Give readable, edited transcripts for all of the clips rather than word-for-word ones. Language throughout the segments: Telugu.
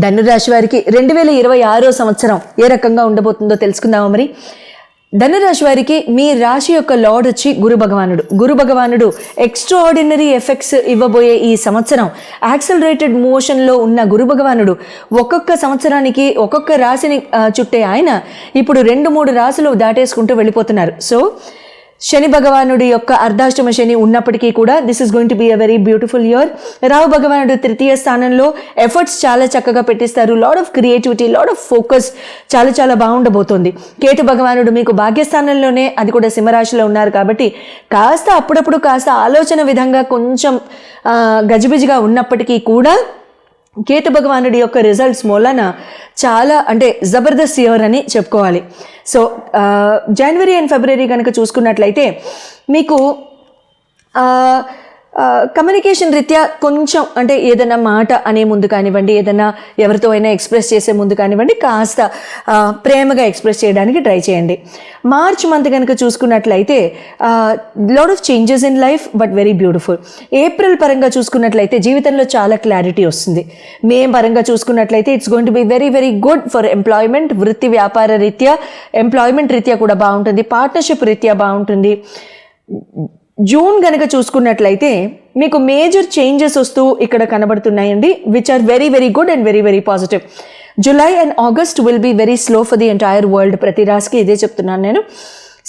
ధనురాశి వారికి 2026 సంవత్సరం ఏ రకంగా ఉండబోతుందో తెలుసుకుందామా మరి. ధనురాశి వారికి మీ రాశి యొక్క లార్డ్ వచ్చి గురు భగవానుడు ఎక్స్ట్రాఆర్డినరీ ఎఫెక్ట్స్ ఇవ్వబోయే ఈ సంవత్సరం యాక్సలరేటెడ్ మోషన్లో ఉన్న గురు భగవానుడు ఒక్కొక్క సంవత్సరానికి ఒక్కొక్క రాశిని చుట్టే ఆయన ఇప్పుడు 2-3 రాశులు దాటేసుకుంటూ వెళ్ళిపోతున్నారు. సో శని భగవానుడి యొక్క అర్ధాష్టమ శని ఉన్నప్పటికీ కూడా this is going to be a very beautiful year. Rahu భగవానుడు 3వ స్థానంలో ఎఫర్ట్స్ చాలా చక్కగా పెట్టిస్తారు. Lot of creativity, lot of focus చాలా బాగుండబోతోంది. కేతు భగవానుడు మీకు భాగ్యస్థానంలోనే, అది కూడా సింహరాశిలో ఉన్నారు కాబట్టి కాస్త అప్పుడప్పుడు కాస్త ఆలోచన విధంగా కొంచెం గజిబిజిగా ఉన్నప్పటికీ కూడా కేతు భగవానుడి యొక్క రిజల్ట్స్ మూలన చాలా జబర్దస్త్ ఇయర్ అని చెప్పుకోవాలి. సో జనవరి అండ్ ఫిబ్రవరి కనుక చూసుకున్నట్లయితే మీకు కమ్యూనికేషన్ రీత్యా కొంచెం ఏదైనా మాట అనే ముందు కానివ్వండి, ఏదైనా ఎవరితో అయినా ఎక్స్ప్రెస్ చేసే ముందు కానివ్వండి, కాస్త ప్రేమగా ఎక్స్ప్రెస్ చేయడానికి ట్రై చేయండి. మార్చ్ మంత్ కనుక చూసుకున్నట్లయితే lot of changes in life but very beautiful. April పరంగా చూసుకున్నట్లయితే జీవితంలో చాలా క్లారిటీ వస్తుంది. మే పరంగా చూసుకున్నట్లయితే it's going to be very very good for employment. వృత్తి వ్యాపార రీత్యా, ఎంప్లాయ్మెంట్ రీత్యా కూడా బాగుంటుంది. పార్ట్నర్షిప్ రీత్యా బాగుంటుంది. జూన్ కనుక చూసుకున్నట్లయితే మీకు మేజర్ చేంజెస్ వస్తూ ఇక్కడ కనబడుతున్నాయండి, which are very very good and very very positive. July and August will be very slow for the entire world. ప్రతి రాశికి ఇదే చెప్తున్నాను నేను.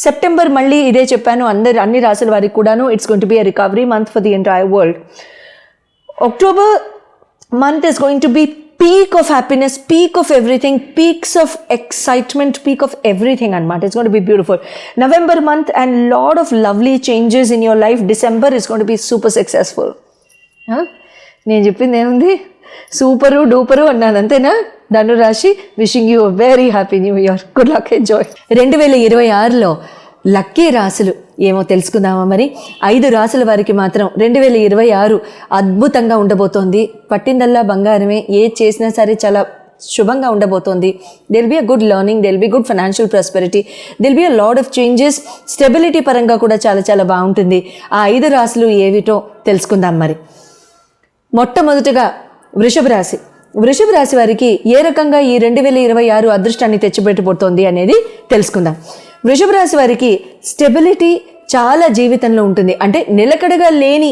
సెప్టెంబర్ మళ్ళీ ఇదే చెప్పాను అన్ని రాశుల వారికి కూడాను. It's going to be a recovery month for the entire world. October month is going to be peak of happiness, peak of everything, peaks of excitement, peak of everything anamata. It's going to be beautiful. November month and lot of lovely changes in your life. December is going to be super successful. నేను చెప్పింది ఏముంది, సూపరు డూపరు అన్నాను అంతేనా. ధనురాశి wishing you a very happy new year. Good luck, enjoy. 2026లో లక్కీ రాశులు ఏమో తెలుసుకుందామా మరి. 5 రాశుల వారికి మాత్రం 2026 అద్భుతంగా ఉండబోతోంది. పట్టిందల్లా బంగారమే. ఏది చేసినా సరే చాలా శుభంగా ఉండబోతోంది. There'll be a good learning, there'll be good financial prosperity, there'll be a lot of changes. Stability పరంగా కూడా చాలా బాగుంటుంది. ఆ 5 రాశులు ఏవిటో తెలుసుకుందాం మరి. మొట్టమొదటిగా వృషభ రాశి వారికి ఏ రకంగా ఈ 2026 అదృష్టాన్ని తెచ్చిపెట్టబోతోంది అనేది తెలుసుకుందాం. వృషభ రాశి వారికి స్టెబిలిటీ చాలా జీవితంలో ఉంటుంది. నిలకడగా లేని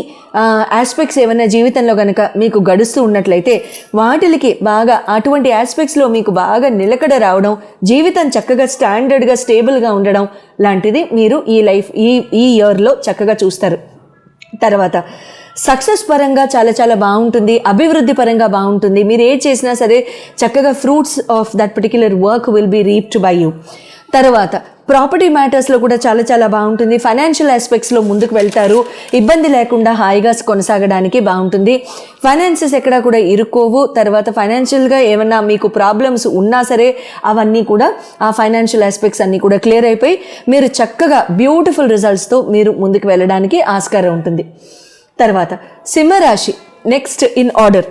ఆస్పెక్ట్స్ ఏమైనా జీవితంలో కనుక మీకు గడుస్తూ ఉన్నట్లయితే వాటికి బాగా అటువంటి ఆస్పెక్ట్స్లో మీకు బాగా నిలకడ రావడం, జీవితం చక్కగా స్టాండర్డ్గా స్టేబుల్గా ఉండడం లాంటిది మీరు ఈ ఇయర్లో చక్కగా చూస్తారు. తర్వాత సక్సెస్ పరంగా చాలా బాగుంటుంది. అభివృద్ధి పరంగా బాగుంటుంది. మీరు ఏది చేసినా సరే చక్కగా fruits of that particular work will be reaped by you. తర్వాత ప్రాపర్టీ మ్యాటర్స్లో కూడా చాలా బాగుంటుంది. ఫైనాన్షియల్ ఆస్పెక్ట్స్లో ముందుకు వెళ్తారు. ఇబ్బంది లేకుండా హాయిగా కొనసాగడానికి బాగుంటుంది. ఫైనాన్సెస్ ఎక్కడా కూడా ఇరుక్కోవు. తర్వాత ఫైనాన్షియల్గా ఏమన్నా మీకు ప్రాబ్లమ్స్ ఉన్నా సరే అవన్నీ కూడా ఆ ఫైనాన్షియల్ ఆస్పెక్ట్స్ అన్నీ కూడా క్లియర్ అయిపోయి మీరు చక్కగా బ్యూటిఫుల్ రిజల్ట్స్తో మీరు ముందుకు వెళ్ళడానికి ఆస్కారం ఉంటుంది. తర్వాత సింహరాశి నెక్స్ట్ ఇన్ ఆర్డర్.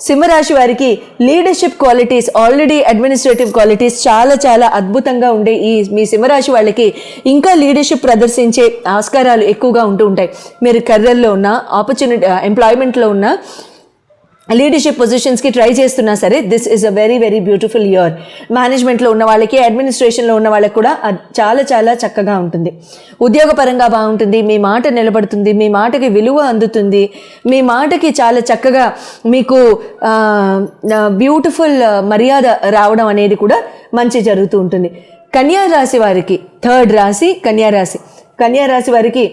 సింహరాశి వారికి leadership qualities, already administrative qualities చాలా అద్భుతంగా ఉండే ఈ మీ సింహరాశి వాళ్ళకి ఇంకా లీడర్షిప్ ప్రదర్శించే ఆస్కారాలు ఎక్కువగా ఉంటూ ఉంటాయి. మీరు కెరియర్లో ఉన్న, ఆపర్చునిటీ ఎంప్లాయ్మెంట్లో ఉన్న, లీడర్షిప్ పొజిషన్స్కి ట్రై చేస్తున్నా సరే this is a very very beautiful year. మేనేజ్మెంట్లో ఉన్న వాళ్ళకి, అడ్మినిస్ట్రేషన్లో ఉన్న వాళ్ళకి కూడా చాలా చక్కగా ఉంటుంది. ఉద్యోగపరంగా బాగుంటుంది. మీ మాట నిలబడుతుంది. మీ మాటకి విలువ అందుతుంది. మీ మాటకి చాలా చక్కగా మీకు బ్యూటిఫుల్ మర్యాద రావడం అనేది కూడా మంచి జరుగుతూ ఉంటుంది. కన్యా రాశి వారికి, థర్డ్ రాశి కన్యా రాశి వారికి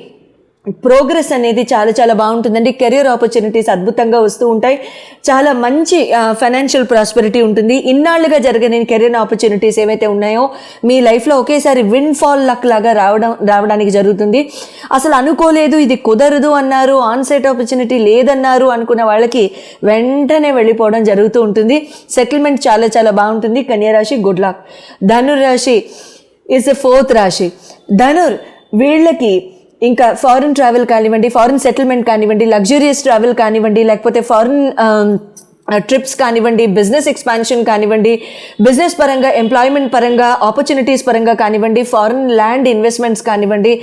ప్రోగ్రెస్ అనేది చాలా బాగుంటుందండి. కెరియర్ ఆపర్చునిటీస్ అద్భుతంగా వస్తూ ఉంటాయి. చాలా మంచి ఫైనాన్షియల్ ప్రాస్పెరిటీ ఉంటుంది. ఇన్నాళ్ళుగా జరగని కెరియర్ ఆపర్చునిటీస్ ఏవైతే ఉన్నాయో మీ లైఫ్లో ఒకేసారి విన్ ఫాల్ లక్ లాగా రావడానికి జరుగుతుంది. అసలు అనుకోలేదు, ఇది కుదరదు అన్నారు, ఆన్సైట్ ఆపర్చునిటీ లేదన్నారు అనుకున్న వాళ్ళకి వెంటనే వెళ్ళిపోవడం జరుగుతూ ఉంటుంది. సెటిల్మెంట్ చాలా బాగుంటుంది. కన్యా రాశి గుడ్ లక్. ధనురాశి ఇస్ ద 4th రాశి. వీళ్ళకి ఇంకా ఫారిన్ ట్రావెల్ కానివ్వండి, ఫారిన్ సెటిల్మెంట్ కానివ్వండి, లగ్జూరియస్ ట్రావెల్ కానివ్వండి, లేకపోతే ఫారిన్ ట్రిప్స్ కానివ్వండి, బిజినెస్ ఎక్స్పాన్షన్ కానివ్వండి, బిజినెస్ పరంగా, ఎంప్లాయ్మెంట్ పరంగా, ఆపర్చునిటీస్ పరంగా కానివ్వండి, ఫారిన్ ల్యాండ్ ఇన్వెస్ట్మెంట్స్ కానివ్వండి,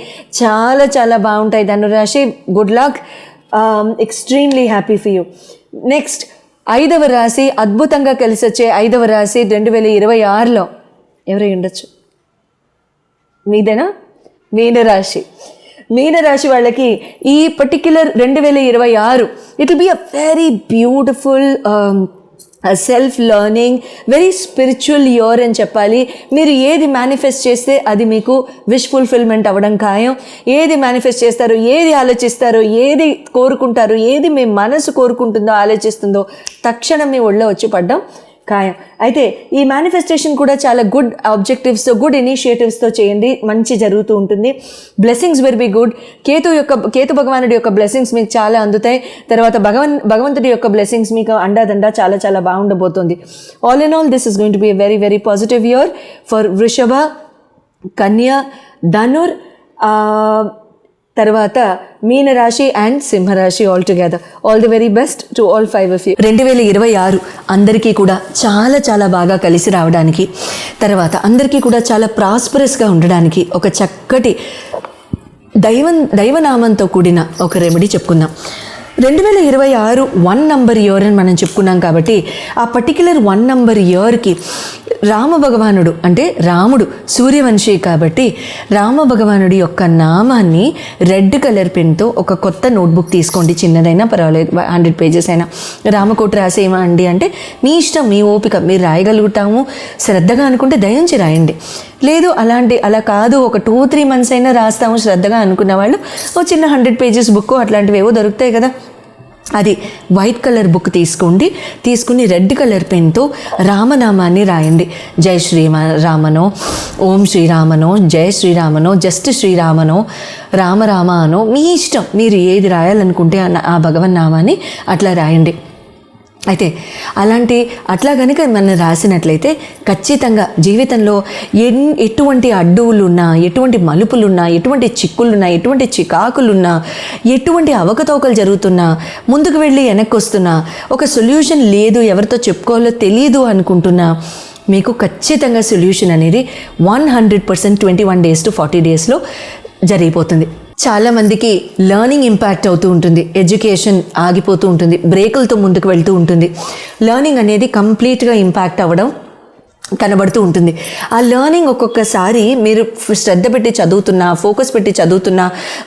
చాలా బాగుంటాయి. ధనురాశి good luck. Extremely happy for you. Next 5వ రాశి అద్భుతంగా కలిసి వచ్చే 5వ రాశి 2026లో ఎవరై ఉండొచ్చు? మీదేనా? మీనరాశి వాళ్ళకి ఈ particular 2026 it will be a very beautiful self learning, very spiritual year అని చెప్పాలి. మీరు ఏది మేనిఫెస్ట్ చేస్తే అది మీకు విష్ ఫుల్ఫిల్మెంట్ అవ్వడం ఖాయం. ఏది మేనిఫెస్ట్ చేస్తారో, ఏది ఆలోచిస్తారో, ఏది కోరుకుంటారో, ఏది మీ మనసు కోరుకుంటుందో, ఆలోచిస్తుందో తక్షణం మీ ఒళ్ళో వచ్చి పడ్డం ఖాయం. అయితే ఈ మేనిఫెస్టేషన్ కూడా చాలా గుడ్ ఆబ్జెక్టివ్స్తో, గుడ్ ఇనిషియేటివ్స్తో చేయండి, మంచి జరుగుతూ ఉంటుంది. Blessings will be good. Ketu భగవానుడి యొక్క బ్లెస్సింగ్స్ మీకు చాలా అందుతాయి. తర్వాత భగవంతుడి యొక్క బ్లెస్సింగ్స్ మీకు అండాదండా చాలా చాలా బాగుండబోతుంది. All in all this is going to be a very very positive year for Vrishabha, Kanya, Dhanur, తర్వాత మీనరాశి అండ్ సింహరాశి all together. All the very best to all 5 of you. 2026 అందరికీ కూడా చాలా చాలా బాగా కలిసి రావడానికి, తర్వాత అందరికీ కూడా చాలా ప్రాస్పరస్గా ఉండడానికి ఒక చక్కటి దైవనామంతో కూడిన ఒక రెమెడీ చెప్పుకుందాం. 2026 1 నంబర్ ఇయర్ అని మనం చెప్పుకున్నాం కాబట్టి ఆ పర్టిక్యులర్ 1 నంబర్ ఇయర్కి రామ భగవానుడు అంటే రాముడు సూర్యవంశీ కాబట్టి రామ భగవానుడి యొక్క నామాన్ని రెడ్ కలర్ పెన్తో ఒక కొత్త నోట్బుక్ తీసుకోండి. చిన్నదైనా పర్వాలేదు, 100 pages అయినా. రామకోట రాసేయమండి అంటే మీ ఇష్టం, మీ ఓపిక, మీరు రాయగలుగుతాము శ్రద్ధగా అనుకుంటే దయించి రాయండి. లేదు అలా కాదు ఒక 2-3 months అయినా రాస్తాము శ్రద్ధగా అనుకున్న వాళ్ళు ఓ చిన్న 100 pages బుక్ అట్లాంటివి ఏవో దొరుకుతాయి కదా, అది వైట్ కలర్ బుక్ తీసుకుని రెడ్ కలర్ పెన్తో రామనామాన్ని రాయండి. జై శ్రీరామనో, ఓం శ్రీరామనో, జై శ్రీరామనో, జస్ట్ శ్రీరామనో, రామ అనో, మీ ఇష్టం. మీరు ఏది రాయాలనుకుంటే ఆ భగవన్ నామాన్ని అట్లా రాయండి. అయితే అట్లా కనుక మనం రాసినట్లయితే ఖచ్చితంగా జీవితంలో ఎటువంటి అడ్డువులున్నా, ఎటువంటి మలుపులున్నా, ఎటువంటి చిక్కులున్నా, ఎటువంటి చికాకులున్నా, ఎటువంటి అవకతవకలు జరుగుతున్నా, ముందుకు వెళ్ళి వెనక్కి వస్తున్నా, ఒక సొల్యూషన్ లేదు, ఎవరితో చెప్పుకోవాలో తెలియదు అనుకుంటున్నా, మీకు ఖచ్చితంగా సొల్యూషన్ అనేది 100% 21 days to 40 daysలో జరిగిపోతుంది. చాలామందికి లెర్నింగ్ ఇంపాక్ట్ అవుతూ ఉంటుంది, ఎడ్యుకేషన్ ఆగిపోతూ ఉంటుంది, బ్రేకులతో ముందుకు వెళ్తూ ఉంటుంది. లెర్నింగ్ అనేది కంప్లీట్గా ఇంపాక్ట్ అవ్వడం కనబడుతూ ఉంటుంది. ఆ లెర్నింగ్ ఒక్కొక్కసారి మీరు శ్రద్ధ పెట్టి చదువుతున్నా, ఫోకస్ పెట్టి చదువుతున్నా,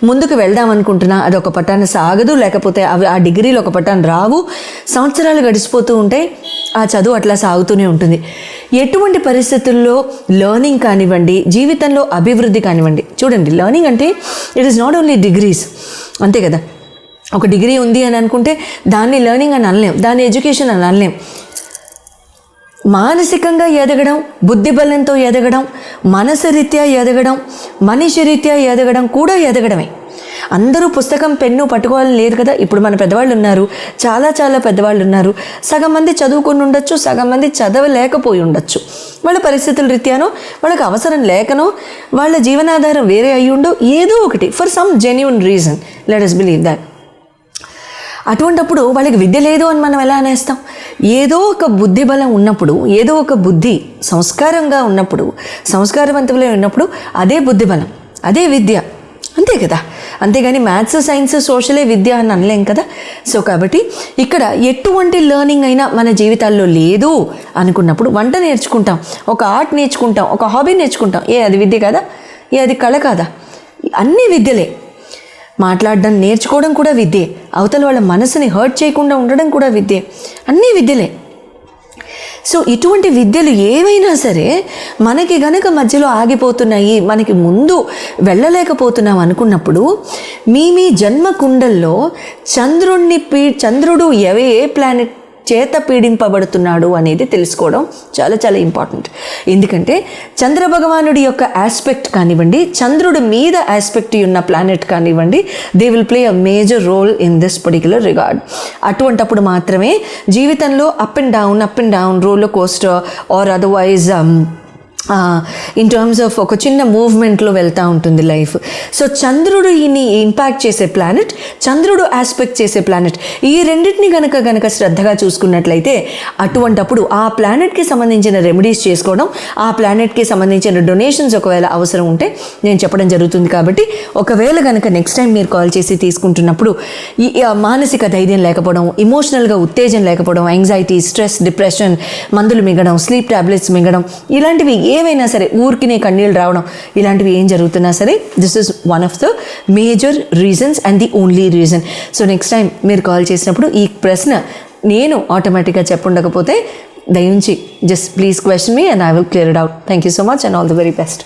ముందుకు వెళ్దాం అనుకుంటున్నా, అది ఒక పట్టాన సాగదు, లేకపోతే ఆ డిగ్రీలు ఒక పట్టాన రావు, సంవత్సరాలు గడిచిపోతూ ఉంటాయి, ఆ చదువు అట్లా సాగుతూనే ఉంటుంది. ఎటువంటి పరిస్థితుల్లో లెర్నింగ్ కానివ్వండి, జీవితంలో అభివృద్ధి కానివ్వండి, చూడండి లెర్నింగ్ అంటే it is not only degrees, అంతే కదా. ఒక డిగ్రీ ఉంది అని అనుకుంటే దాన్ని లెర్నింగ్ అని అనలేం, దాన్ని ఎడ్యుకేషన్ అని అనలేం. మానసికంగా ఎదగడం, బుద్ధి బలంతో ఎదగడం, మనసు రీత్యా ఎదగడం, మనిషి రీత్యా ఎదగడం కూడా ఎదగడమే. అందరూ పుస్తకం పెన్ను పట్టుకోవాలని లేదు కదా. ఇప్పుడు మన పెద్దవాళ్ళు ఉన్నారు, చాలా చాలా పెద్దవాళ్ళు ఉన్నారు, సగం మంది చదువుకుని ఉండొచ్చు, సగం మంది చదవలేకపోయి ఉండొచ్చు. వాళ్ళ పరిస్థితుల రీత్యానో, వాళ్ళకి అవసరం లేకనో, వాళ్ళ జీవనాధారం వేరే అయ్యుండో, ఏదో ఒకటి for some genuine reason, let us believe that. అటువంటప్పుడు వాళ్ళకి విద్య లేదు అని మనం ఎలా అనేస్తాం? ఏదో ఒక బుద్ధి బలం ఉన్నప్పుడు, ఏదో ఒక బుద్ధి సంస్కారంగా ఉన్నప్పుడు, సంస్కారవంతులే ఉన్నప్పుడు అదే బుద్ధి బలం, అదే విద్య, అంతే కదా. అంతేగాని మ్యాథ్స్, సైన్స్, సోషలే విద్య అని అనలేం కదా. సో కాబట్టి ఇక్కడ ఎటువంటి లెర్నింగ్ అయినా మన జీవితాల్లో లేదు అనుకున్నప్పుడు వంట నేర్చుకుంటాం, ఒక ఆర్ట్ నేర్చుకుంటాం, ఒక హాబీ నేర్చుకుంటాం, అది విద్య కాదా? అది కళ కాదా? అన్నీ విద్యలే. మాట్లాడడం నేర్చుకోవడం కూడా విద్యే, అవతల వాళ్ళ మనసుని హర్ట్ చేయకుండా ఉండడం కూడా విద్యే, అన్నీ విద్యలే. సో ఇటువంటి విద్యలు ఏవైనా సరే మనకి గనక మధ్యలో ఆగిపోతున్నాయి, మనకి ముందు వెళ్ళలేకపోతున్నాం అనుకున్నప్పుడు మీ జన్మ కుండల్లో చంద్రుడు ఏ ప్లానెట్ చేత పీడింపబడుతున్నాడు అనేది తెలుసుకోవడం చాలా చాలా ఇంపార్టెంట్. ఎందుకంటే చంద్ర భగవానుడి యొక్క ఆస్పెక్ట్ కానివ్వండి, చంద్రుడి మీద ఆస్పెక్ట్ ఉన్న ప్లానెట్ కానివ్వండి, they will play a major role in this particular regard. అటువంటప్పుడు మాత్రమే జీవితంలో up and down roller coaster or otherwise in terms of ఒక చిన్న మూవ్మెంట్లో వెళ్తూ ఉంటుంది లైఫ్. సో చంద్రుడు ఈయన్ని ఇంపాక్ట్ చేసే ప్లానెట్, చంద్రుడు ఆస్పెక్ట్ చేసే ప్లానెట్, ఈ రెండింటిని గనక శ్రద్ధగా చూసుకున్నట్లయితే అటువంటప్పుడు ఆ ప్లానెట్కి సంబంధించిన రెమెడీస్ చేసుకోవడం, ఆ ప్లానెట్కి సంబంధించిన డొనేషన్స్ ఒకవేళ అవసరం ఉంటే నేను చెప్పడం జరుగుతుంది. కాబట్టి ఒకవేళ కనుక నెక్స్ట్ టైం మీరు కాల్ చేసి తీసుకుంటున్నప్పుడు ఈ మానసిక ధైర్యం లేకపోవడం, ఇమోషనల్గా ఉత్తేజం లేకపోవడం, యాంగ్జైటీ, స్ట్రెస్, డిప్రెషన్, మందులు మింగడం, స్లీప్ టాబ్లెట్స్ మింగడం, ఇలాంటివి ఏవైనా సరే, ఊరికినే కన్నీళ్ళు రావడం, ఇలాంటివి ఏం జరుగుతున్నా సరే, this is one of the major reasons and the only reason. So next time మీరు కాల్ చేసినప్పుడు ఈ ప్రశ్న నేను ఆటోమేటిక్గా చెప్పుండకపోతే దయించి just please question me and I will clear it out. Thank you so much and all the very best.